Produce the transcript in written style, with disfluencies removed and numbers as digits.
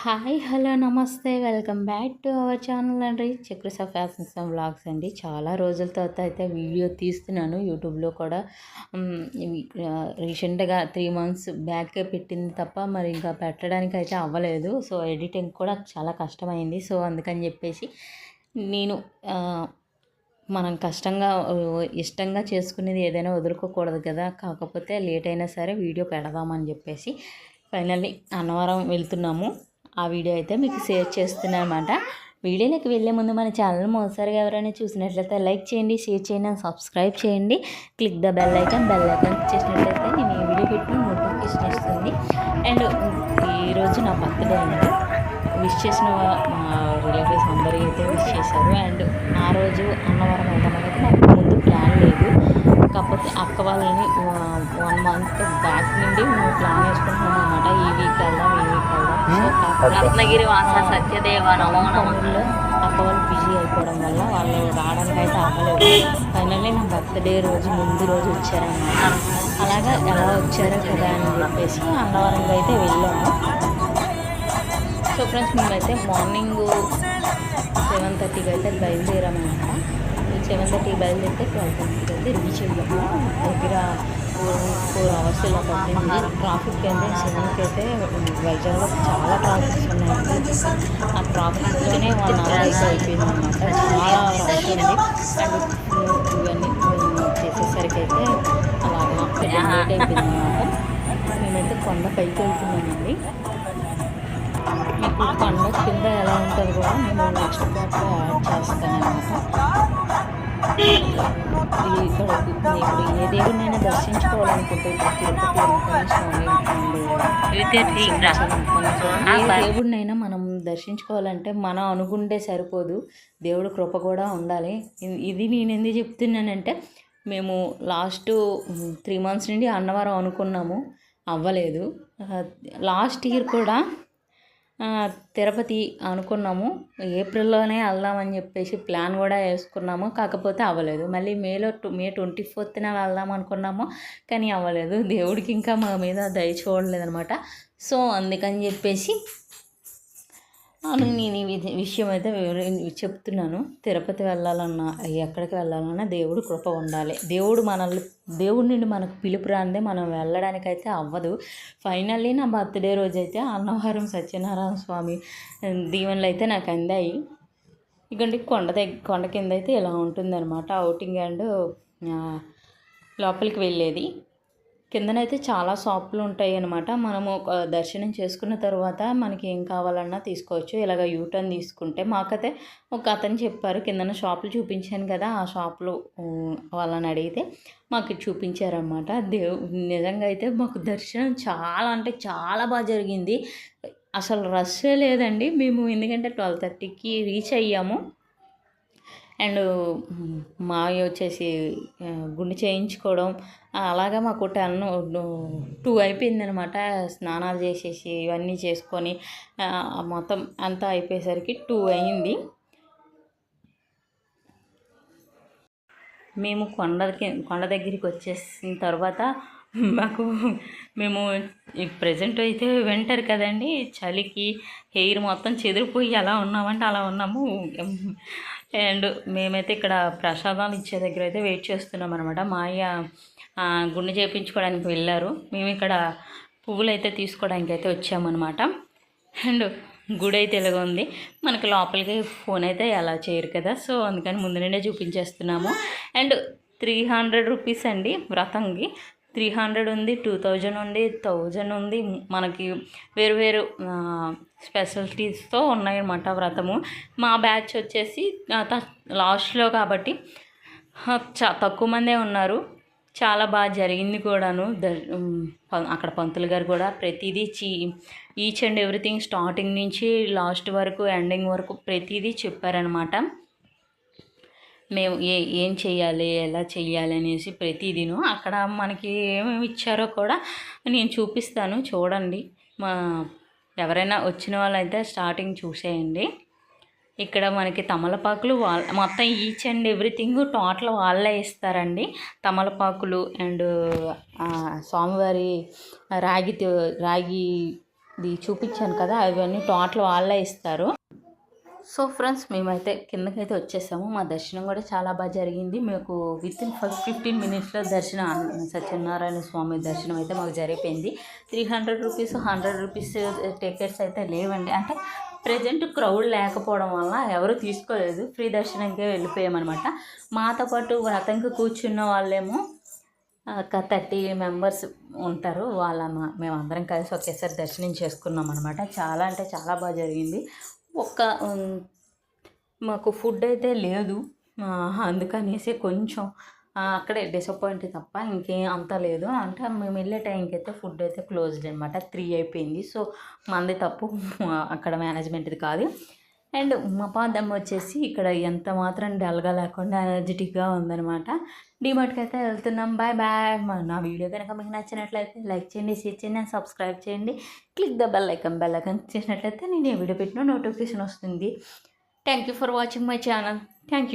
Hi hello నమస్తే welcome back to our channel అండి చక్రస fashions and vlogs అండి. చాలా రోజుల తర్వాత అయితే వీడియో తీస్తున్నాను యూట్యూబ్లో కూడా. రీసెంట్గా 3 months బ్యాకే పెట్టింది తప్ప మరి ఇంకా పెట్టడానికి అయితే అవ్వలేదు. సో ఎడిటింగ్ కూడా చాలా కష్టమైంది. సో అందుకని చెప్పేసి నేను మనం కష్టంగా ఇష్టంగా చేసుకునేది ఏదైనా వదులుకోకూడదు కదా. కాకపోతే లేట్ అయినా సరే వీడియో పెడదామని చెప్పేసి ఫైనల్లీ అన్నవరం వెళ్తున్నాము. ఆ వీడియో అయితే మీకు షేర్ చేస్తున్నాను అనమాట. వీడియోలోకి వెళ్ళే ముందు మన ఛానల్ మొదటిసారిగా ఎవరైనా చూసినట్లయితే లైక్ చేయండి, షేర్ చేయండి అండ్ సబ్స్క్రైబ్ చేయండి. క్లిక్ ద బెల్ ఐకాన్ చేసినట్లయితే నేను ఈ వీడియో పెట్టిన నోటిఫికేషన్ వస్తుంది. అండ్ ఈరోజు నా బర్త్డే అండి. విష్ చేసిన మా రిలేటివ్స్ అందరూ అయితే విష్ చేశారు. అండ్ ఆ రోజు అన్నవరం వెళ్దామనేది నాకు ముందు ప్లాన్ లేదు. కాకపోతే అక్క వాళ్ళని 1 month బ్యాక్ నుండి మేము ప్లాన్ వేసుకుంటున్నాం అనమాట. ఈ వీక్ వెళ్దాం, ఈ వీక్ వెళ్దాం. రత్నగిరి వాస సత్యదేవ నమో ఊళ్ళో అక్క వాళ్ళు బిజీ అయిపోవడం వల్ల వాళ్ళు రావడానికి అయితే అవ్వలేదు. ఫైనల్లీ నా బర్త్డే రోజు ముందు రోజు వచ్చారన్నమాట. అలాగా ఎలా వచ్చారో కదా అని చెప్పేసి అన్నవరంగా అయితే వెళ్ళాము. సో ఫ్రెండ్స్, మేమైతే మార్నింగ్ 7:30కి అయితే బయలుదేరామన్నమాట. 7:30 బయలుదేరితే 12:30కి అయితే రీచ్ అయ్యాము. దగ్గర 4 hours ఇలా పట్టింది. ట్రాఫిక్ అయితే 7కి అయితే వైజాగ్లో చాలా ట్రాఫిక్స్ ఉన్నాయండి. ఆ ట్రాఫిక్లోనే 1 hour అయితే అయిపోయింది అనమాట. చాలా రష్ ఉంది. అండ్ ఇవన్నీ చేసేసరికి అయితే అలాగా లేట్ అయిపోయింది అనమాట. మేమైతే కొండ పైకి వెళ్తున్నామండి. మీకు కొండ కింద ఎలా ఉంటుంది కూడా నేను నెక్స్ట్ పార్ట్లో యాడ్ చేస్తాను అనమాట. ఇక్కడ ఇప్పుడు ఏ దేవుడినైనా దర్శించుకోవాలనుకుంటే ఏ దేవుడినైనా మనం దర్శించుకోవాలంటే మనం అనుకుంటే సరిపోదు, దేవుడు కృప కూడా ఉండాలి. ఇది నేను ఎందుకు చెప్తున్నానంటే, మేము లాస్ట్ 3 months నుండి అన్నవరం అనుకున్నాము, అవ్వలేదు. లాస్ట్ ఇయర్ కూడా తిరుపతి అనుకున్నాము, ఏప్రిల్లోనే వెళ్దామని చెప్పేసి ప్లాన్ కూడా వేసుకున్నాము. కాకపోతే అవ్వలేదు. మళ్ళీ May 24th వెళ్దాం అనుకున్నాము, కానీ అవ్వలేదు. దేవుడికి ఇంకా మా మీద దయ చూడలేదనమాట. సో అందుకని చెప్పేసి నేను ఈ విషయం అయితే చెప్తున్నాను. తిరుపతి వెళ్ళాలన్నా, ఎక్కడికి వెళ్ళాలన్నా దేవుడు కృప ఉండాలి. దేవుడి నుండి మనకు పిలుపు రాందే మనం వెళ్ళడానికైతే అవ్వదు. ఫైనల్లీ నా బర్త్డే రోజు అయితే అన్నవరం సత్యనారాయణ స్వామి దీవెనలు అయితే నాకు అందాయి. ఇకండి కొండ కింద అయితే ఇలా ఉంటుందన్నమాట అవుటింగ్. అండ్ లోపలికి వెళ్ళేది కిందనైతే చాలా షాపులు ఉంటాయి అన్నమాట. మనము దర్శనం చేసుకున్న తర్వాత మనకి ఏం కావాలన్నా తీసుకోవచ్చు. ఇలాగ యూటర్న్ తీసుకుంటే మాకైతే ఒక అతను చెప్పారు, కిందన షాపులు చూపించాను కదా, ఆ షాపులు వాళ్ళని అడిగితే మాకు చూపించారనమాట. నిజంగా అయితే మాకు దర్శనం చాలా అంటే చాలా బాగా జరిగింది. అసలు రష్ లేదండి. మేము ఎందుకంటే 12:30కి రీచ్ అయ్యాము. అండ్ మావి వచ్చేసి గుండు చేయించుకోవడం అలాగా మాకు 2 అయిపోయిందనమాట. స్నానాలు చేసేసి ఇవన్నీ చేసుకొని మొత్తం అంతా అయిపోయేసరికి 2 అయింది. మేము కొండ దగ్గరికి వచ్చేసిన తర్వాత మేము ప్రజెంట్ అయితే వింటర్ కదండి, చలికి హెయిర్ మొత్తం చెదిరిపోయి ఎలా ఉన్నామంటే అలా ఉన్నాము. అండ్ మేమైతే ఇక్కడ ప్రసాదాలు ఇచ్చే దగ్గర అయితే వెయిట్ చేస్తున్నాం అనమాట. మా అయ్య గుండె చేయించుకోవడానికి వెళ్ళారు. మేము ఇక్కడ పువ్వులు అయితే తీసుకోవడానికి అయితే వచ్చామన్నమాట. అండ్ గుడి అయితే ఇలాగ ఉంది. మనకి లోపలికి ఫోన్ అయితే ఎలా చేయరు కదా, సో అందుకని ముందు నుండే చూపించేస్తున్నాము. అండ్ 300 రూపీస్ అండి వ్రతంకి. 300 ఉంది, 2000 ఉంది, 1000 ఉంది. మనకి వేరు స్పెషాలిటీస్తో ఉన్నాయన్నమాట వ్రతము. మా బ్యాచ్ వచ్చేసి లాస్ట్లో కాబట్టి తక్కువ మందే ఉన్నారు. చాలా బాగా జరిగింది కూడాను. అక్కడ పంతులు గారు కూడా ప్రతిదీ ఈచ్ అండ్ ఎవ్రీథింగ్ స్టార్టింగ్ నుంచి లాస్ట్ వరకు ఎండింగ్ వరకు ప్రతిదీ చెప్పారనమాట. మేము ఏం చెయ్యాలి, ఎలా చెయ్యాలి అనేసి ప్రతిదీను అక్కడ మనకి ఏమేమి ఇచ్చారో కూడా నేను చూపిస్తాను, చూడండి. ఎవరైనా వచ్చిన వాళ్ళైతే స్టార్టింగ్ చూసేయండి. ఇక్కడ మనకి తమలపాకులు మొత్తం ఈచ్ అండ్ ఎవ్రీథింగ్ టోటల్ వాళ్ళే ఇస్తారండి. తమలపాకులు అండ్ స్వామివారి రాగి ఇది చూపించాను కదా, అవన్నీ టోటల్ వాళ్ళే ఇస్తారు. సో ఫ్రెండ్స్, మేమైతే కిందకైతే వచ్చేసాము. మా దర్శనం కూడా చాలా బాగా జరిగింది. మీకు విత్ ఇన్ 15 మినిట్స్లో దర్శనం, సత్యనారాయణ స్వామి దర్శనం అయితే మాకు జరిగిపోయింది. 300 రూపీస్ 100 రూపీస్ టికెట్స్ అయితే లేవండి. అంటే ప్రజెంట్ క్రౌడ్ లేకపోవడం వల్ల ఎవరు తీసుకోలేదు, ఫ్రీ దర్శనంకే వెళ్ళిపోయామన్నమాట. మాతో పాటు వ్రతంకి కూర్చున్న వాళ్ళేమో ఒక 30 మెంబర్స్ ఉంటారు. మేమందరం కలిసి ఒకేసారి దర్శనం చేసుకున్నాం అనమాట. చాలా అంటే చాలా బాగా జరిగింది. మాకు ఫుడ్ అయితే లేదు, అందుకనేసి కొంచెం అక్కడే డిసప్పాయింట్ తప్ప ఇంకేం అంత లేదు. అంటే మేము వెళ్ళే టైంకి అయితే ఫుడ్ అయితే క్లోజ్డ్ అనమాట, 3 అయిపోయింది. సో మంది తప్పు, అక్కడ మేనేజ్మెంట్ది కాదు. అండ్ మపాదమ్మ వచ్చేసి ఇక్కడ ఎంత మాత్రం డల్గా లేకుండా ఎనర్జెటిక్గా ఉందనమాట. డిమార్ట్కి అయితే వెళ్తున్నాం. Bye bye. నా వీడియో కనుక మీకు నచ్చినట్లయితే లైక్ చేయండి, షేర్ చేయండి అండ్ సబ్స్క్రైబ్ చేయండి. క్లిక్ ద బెల్ ఐకాన్ చేసినట్లయితే నేను ఏ వీడియో పెట్టినా నోటిఫికేషన్ వస్తుంది. Thank you for watching my channel. Thank you.